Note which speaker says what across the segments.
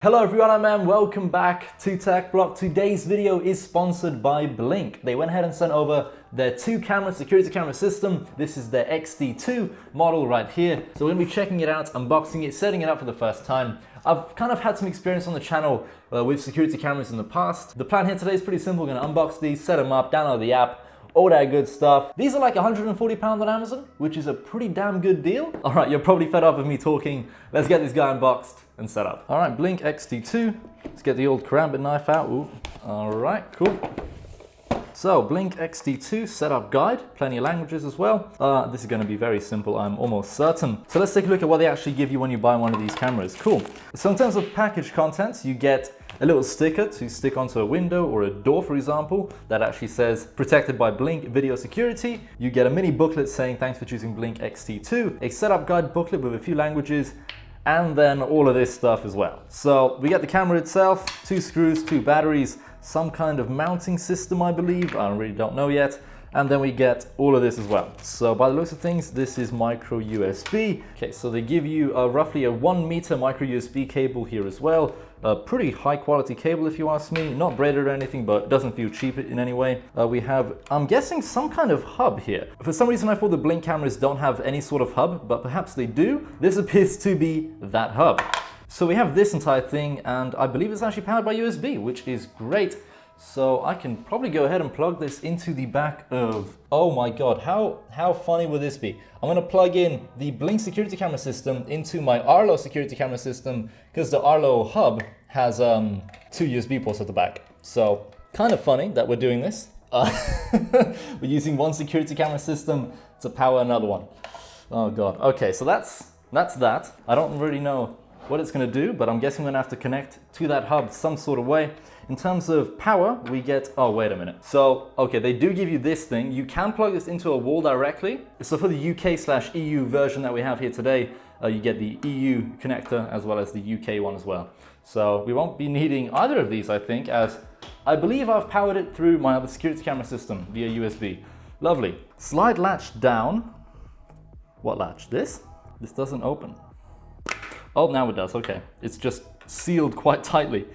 Speaker 1: Hello everyone, I'm welcome back to TechBlock. Today's video is sponsored by Blink. They went ahead and sent over their 2-camera security camera system. This is their XT2 model right here. So we're gonna be checking it out, unboxing it, setting it up for the first time. I've kind of had some experience on the channel with security cameras in the past. The plan here today is pretty simple. We're gonna unbox these, set them up, download the app, all that good stuff. These are like £140 on Amazon, which is a pretty damn good deal. All right, you're probably fed up with me talking. Let's get this guy unboxed and set up. All right, Blink XT2. Let's get the old karambit knife out. Ooh. All right, cool. So, Blink XT2 setup guide, plenty of languages as well. This is gonna be very simple, I'm almost certain. So let's take a look at what they actually give you when you buy one of these cameras. Cool. So in terms of package contents, you get a little sticker to stick onto a window or a door, for example, that actually says protected by Blink video security. You get a mini booklet saying thanks for choosing Blink XT2, a setup guide booklet with a few languages, and then all of this stuff as well. So we get the camera itself, 2 screws, 2 batteries, some kind of mounting system, I believe. I really don't know yet. And then we get all of this as well. So by the looks of things, this is micro USB. Okay, so they give you roughly a 1 meter micro USB cable here as well. A pretty high quality cable if you ask me. Not braided or anything, but doesn't feel cheap in any way. We have, I'm guessing, some kind of hub here. For some reason I thought the Blink cameras don't have any sort of hub, but perhaps they do. This appears to be that hub. So we have this entire thing, and I believe it's actually powered by USB, which is great. So I can probably go ahead and plug this into the back of, oh my God, how funny would this be? I'm gonna plug in the Blink security camera system into my Arlo security camera system because the Arlo hub has 2 USB ports at the back. So kind of funny that we're doing this. We're using one security camera system to power another one. Oh God, okay, so that's that. I don't really know what it's gonna do, but I'm guessing I'm gonna have to connect to that hub some sort of way. In terms of power, we get, oh, wait a minute. So, okay, they do give you this thing. You can plug this into a wall directly. So for the UK/EU version that we have here today, you get the EU connector as well as the UK one as well. So we won't be needing either of these, I think, as I believe I've powered it through my other security camera system via USB. Lovely. Slide latch down. What latch? This? This doesn't open. Oh, now it does, okay. It's just sealed quite tightly.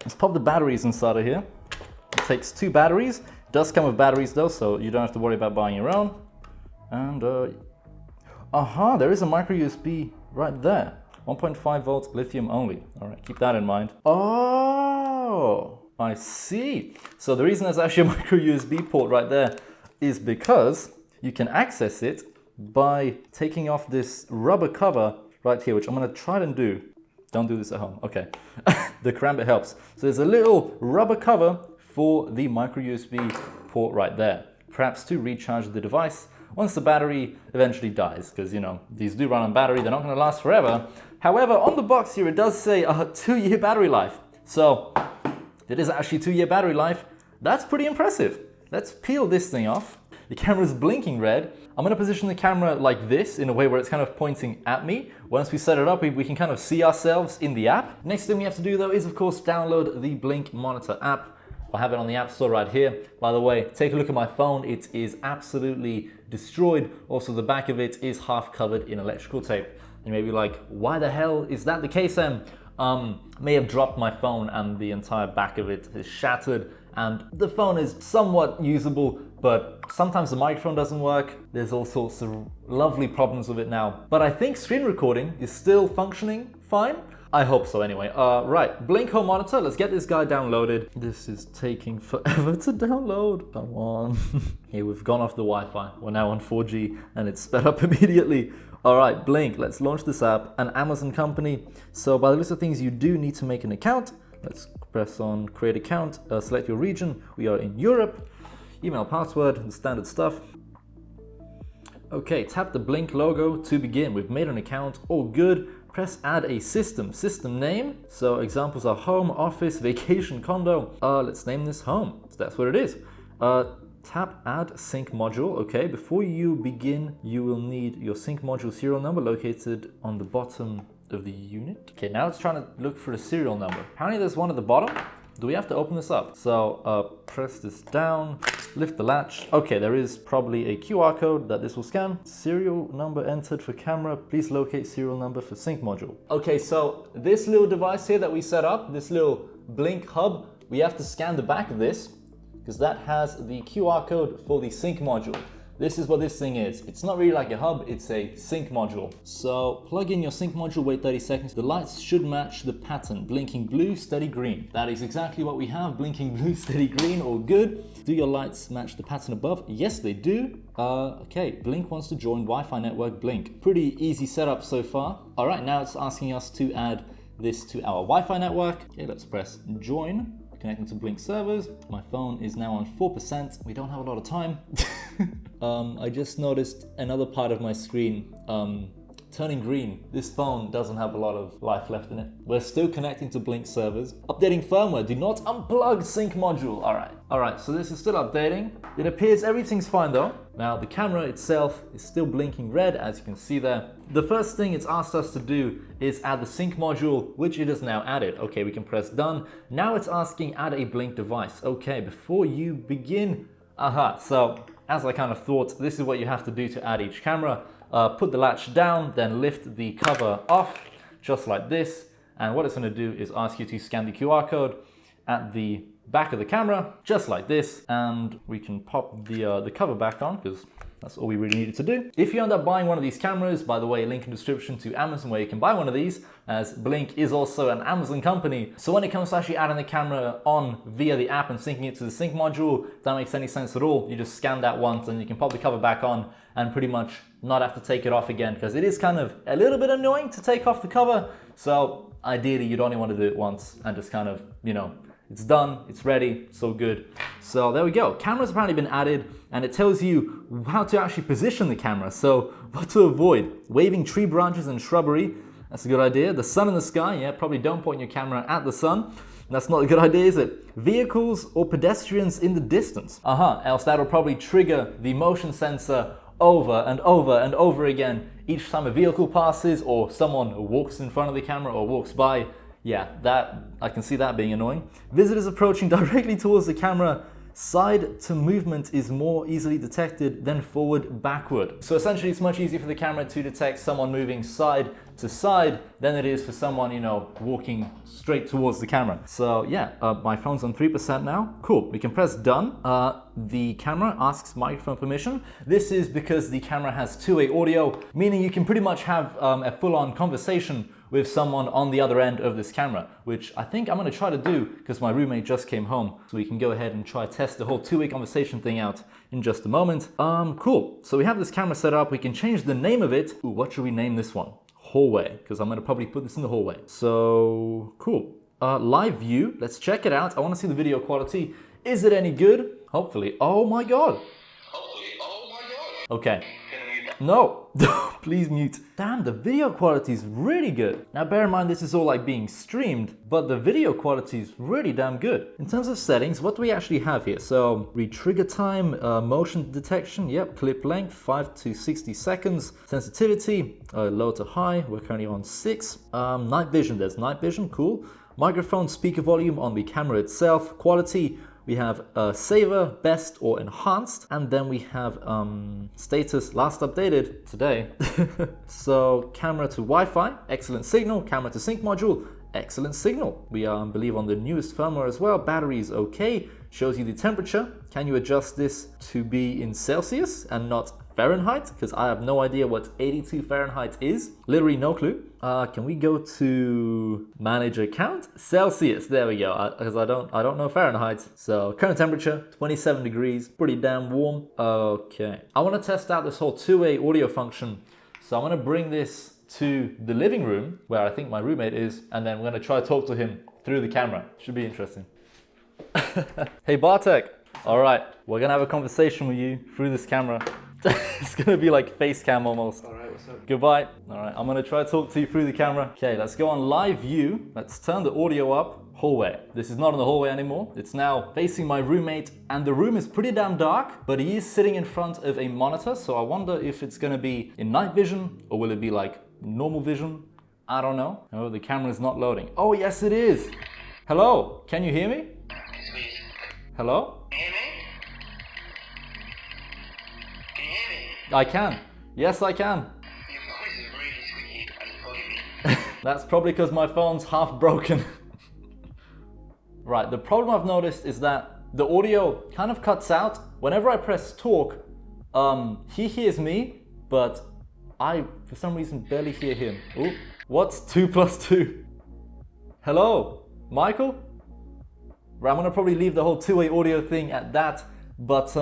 Speaker 1: Let's pop the batteries inside of here. It takes 2 batteries. It does come with batteries though, so you don't have to worry about buying your own. And, aha, there is a micro USB right there. 1.5 volts lithium only. All right, keep that in mind. Oh, I see. So the reason there's actually a micro USB port right there is because you can access it by taking off this rubber cover right here, which I'm gonna try and do. Don't do this at home, okay. The karambit helps. So there's a little rubber cover for the micro USB port right there, perhaps to recharge the device once the battery eventually dies, because you know, these do run on battery, they're not gonna last forever. However, on the box here, it does say a 2-year battery life. So it is actually 2-year battery life. That's pretty impressive. Let's peel this thing off. The camera's blinking red. I'm gonna position the camera like this in a way where it's kind of pointing at me. Once we set it up, we can kind of see ourselves in the app. Next thing we have to do though is of course download the Blink Monitor app. I have it on the App Store right here. By the way, take a look at my phone. It is absolutely destroyed. Also, the back of it is half covered in electrical tape. You may be like, why the hell is that the case then? May have dropped my phone and the entire back of it is shattered. And the phone is somewhat usable, but sometimes the microphone doesn't work. There's all sorts of lovely problems with it now. But I think screen recording is still functioning fine. I hope so anyway. Right, Blink Home Monitor, let's get this guy downloaded. This is taking forever to download. Come on. Here, we've gone off the Wi-Fi. We're now on 4G and it's sped up immediately. All right, Blink, let's launch this app, an Amazon company. So by the list of things, you do need to make an account. Let's press on create account, select your region. We are in Europe. Email, password, the standard stuff. Okay, tap the Blink logo to begin. We've made an account, all good. Press add a system name. So examples are home, office, vacation, condo. Let's name this home. So that's what it is. Tap add sync module. Okay, before you begin, you will need your sync module serial number located on the bottom of the unit. Okay, now it's trying to look for the serial number. Apparently there's one at the bottom. Do we have to open this up? So press this down. lift the latch. Okay, there is probably a QR code that this will scan. Serial number entered for camera. Please locate serial number for sync module. Okay, so this little device here that we set up, this little Blink hub, we have to scan the back of this because that has the QR code for the sync module. This is what this thing is. It's not really like a hub, it's a sync module. So plug in your sync module, wait 30 seconds. The lights should match the pattern, blinking blue, steady green. That is exactly what we have, blinking blue, steady green, all good. Do your lights match the pattern above? Yes, they do. Okay, Blink wants to join Wi-Fi network Blink. Pretty easy setup so far. All right, now it's asking us to add this to our Wi-Fi network. Okay, let's press join. Connecting to Blink servers. My phone is now on 4%. We don't have a lot of time. I just noticed another part of my screen turning green. This phone doesn't have a lot of life left in it. We're still connecting to Blink servers. Updating firmware, do not unplug sync module. All right, so this is still updating. It appears everything's fine though. Now the camera itself is still blinking red, as you can see there. The first thing it's asked us to do is add the sync module, which it has now added. Okay, we can press done. Now it's asking add a Blink device. Okay, before you begin, so as I kind of thought, this is what you have to do to add each camera. Put the latch down, then lift the cover off, just like this. And what it's going to do is ask you to scan the QR code at the back of the camera, just like this. And we can pop the cover back on, because that's all we really needed to do. If you end up buying one of these cameras, by the way, link in the description to Amazon where you can buy one of these, as Blink is also an Amazon company. So when it comes to actually adding the camera on via the app and syncing it to the sync module, if that makes any sense at all, you just scan that once and you can pop the cover back on and pretty much not have to take it off again, because it is kind of a little bit annoying to take off the cover. So ideally you'd only want to do it once and just kind of, you know, it's done, it's ready, so good. So there we go. Camera's apparently been added and it tells you how to actually position the camera. So what to avoid. Waving tree branches and shrubbery, that's a good idea. The sun in the sky, yeah, probably don't point your camera at the sun. That's not a good idea, is it? Vehicles or pedestrians in the distance. Else that'll probably trigger the motion sensor over and over and over again each time a vehicle passes or someone walks in front of the camera or walks by. Yeah, that I can see that being annoying. Visitors approaching directly towards the camera. Side to movement is more easily detected than forward backward. So essentially it's much easier for the camera to detect someone moving side to side than it is for someone, you know, walking straight towards the camera. So yeah, my phone's on 3% now. Cool, we can press done. The camera asks microphone permission. This is because the camera has two-way audio, meaning you can pretty much have a full-on conversation with someone on the other end of this camera, which I think I'm gonna try to do because my roommate just came home. So we can go ahead and try test the whole two-way conversation thing out in just a moment. Cool, so we have this camera set up. We can change the name of it. Ooh, what should we name this one? Hallway, because I'm gonna probably put this in the hallway. So cool. Live view, let's check it out. I wanna see the video quality. Is it any good? Hopefully. Oh my God. Okay. No, please mute. Damn, the video quality is really good. Now bear in mind this is all like being streamed, but the video quality is really damn good. In terms of settings, what do we actually have here? So re-trigger time, motion detection, yep, clip length, 5 to 60 seconds. Sensitivity, low to high, we're currently on 6. Night vision, there's night vision, cool. Microphone, speaker volume on the camera itself, quality, we have saver, best or enhanced, and then we have status last updated today. So camera to Wi-Fi, excellent signal. Camera to sync module, excellent signal. We are, I believe, on the newest firmware as well. Battery is okay. Shows you the temperature. Can you adjust this to be in Celsius and not Fahrenheit? Because I have no idea what 82 Fahrenheit is. Literally no clue. Can we go to manage account? Celsius, there we go. Because I don't know Fahrenheit. So current temperature, 27 degrees, pretty damn warm. Okay. I want to test out this whole two-way audio function. So I'm going to bring this to the living room where I think my roommate is, and then we're going to try to talk to him through the camera. Should be interesting. Hey Bartek. All right, we're going to have a conversation with you through this camera. It's gonna be like face cam almost. All right, what's up? Goodbye. All right, I'm gonna try to talk to you through the camera. Okay, let's go on live view. Let's turn the audio up. Hallway. This is not in the hallway anymore. It's now facing my roommate, and the room is pretty damn dark, but he is sitting in front of a monitor. So I wonder if it's gonna be in night vision or will it be like normal vision? I don't know. Oh, the camera is not loading. Oh, yes, it is. Hello, can you hear me? Hello? I can. Yes, I can. That's probably because my phone's half broken. Right, the problem I've noticed is that the audio kind of cuts out. Whenever I press talk, he hears me, but I, for some reason, barely hear him. Ooh, what's 2 plus 2? Hello, Michael? Right, I'm gonna probably leave the whole two-way audio thing at that. But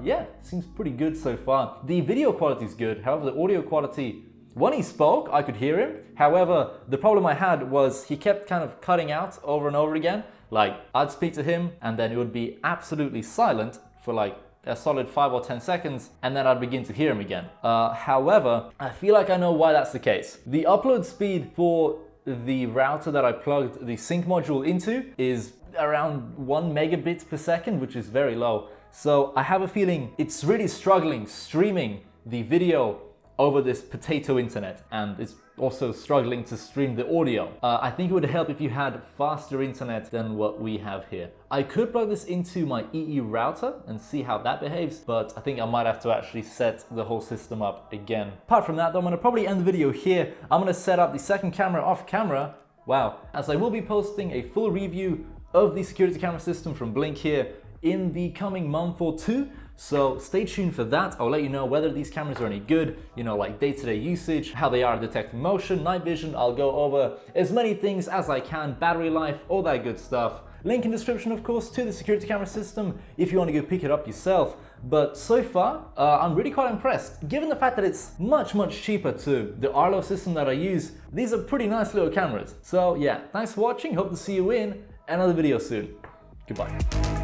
Speaker 1: yeah, seems pretty good so far. The video quality is good. However, the audio quality, when he spoke, I could hear him. However, the problem I had was he kept kind of cutting out over and over again. Like, I'd speak to him and then it would be absolutely silent for like a solid 5 or 10 seconds, and then I'd begin to hear him again. However, I feel like I know why that's the case. The upload speed for the router that I plugged the sync module into is around 1 megabit per second, which is very low. So I have a feeling it's really struggling streaming the video over this potato internet, and it's also struggling to stream the audio. I think it would help if you had faster internet than what we have here. I could plug this into my EE router and see how that behaves, but I think I might have to actually set the whole system up again. Apart from that though, I'm gonna probably end the video here. I'm gonna set up the second camera off camera. Wow. As I will be posting a full review of the security camera system from Blink here in the coming month or two. So stay tuned for that. I'll let you know whether these cameras are any good, you know, like day-to-day usage, how they are detecting motion, night vision. I'll go over as many things as I can, battery life, all that good stuff. Link in description, of course, to the security camera system if you want to go pick it up yourself. But so far, I'm really quite impressed. Given the fact that it's much cheaper to the Arlo system that I use, these are pretty nice little cameras. So yeah, thanks for watching. Hope to see you in another video soon. Goodbye.